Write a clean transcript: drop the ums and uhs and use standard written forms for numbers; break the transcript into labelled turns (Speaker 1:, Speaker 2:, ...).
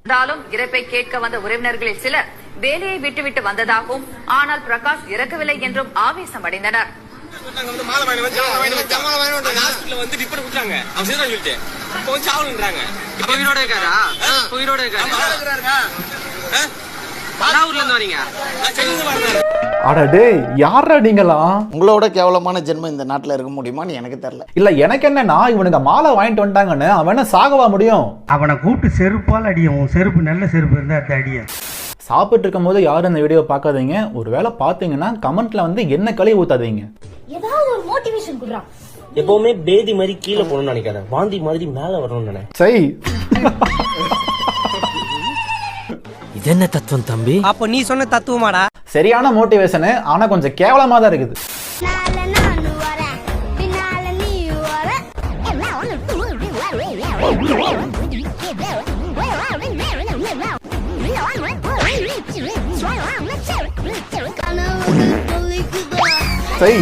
Speaker 1: இருந்தாலும் இறப்பை கேட்க வந்த உறவினர்களில் சிலர் வேலையை விட்டுவிட்டு வந்ததாகவும் ஆனால் பிரகாஷ் இறக்கவில்லை என்றும் ஆவேசம் அடைந்தனர்.
Speaker 2: உங்களோட கேவலமான ஜென்மம் இந்த நாட்டுல இருக்க முடியுமான்னு எனக்கு தெரியல.
Speaker 3: இல்ல எனக்கு என்னன்னா இவனுங்க மாலை வாங்கிட்டு வந்துட்டாங்கன்னு அவன சாகவா முடியும்?
Speaker 4: அவனை கூப்பிட்டு செருப்பால் அடியும். செருப்பு நல்ல செருப்பு இருந்தா அந்த அடிய.
Speaker 3: சாப்பிட்டு இருக்கும் போது யாரும் இந்த வீடியோ பார்க்காதீங்க. ஒருவேளை பாத்தீங்கன்னா கமெண்ட்ல வந்து என்ன கழுவி ஊத்தாதீங்க.
Speaker 5: ஏதாவது ஒரு மோட்டிவேஷன் குடுறா.
Speaker 6: எப்பவுமே பேதி மாதிரி கீழே போகணும்னு நினைக்காத, வாந்தி மாதிரி மேல வரணும்னு நினை.
Speaker 3: சரி
Speaker 6: இது என்ன தத்துவம் தம்பி?
Speaker 7: அப்ப நீ சொன்ன தத்துவமாடா?
Speaker 3: சரியான மோட்டிவேஷன், ஆனா கொஞ்சம் கேவலமா தான் இருக்குது. சரி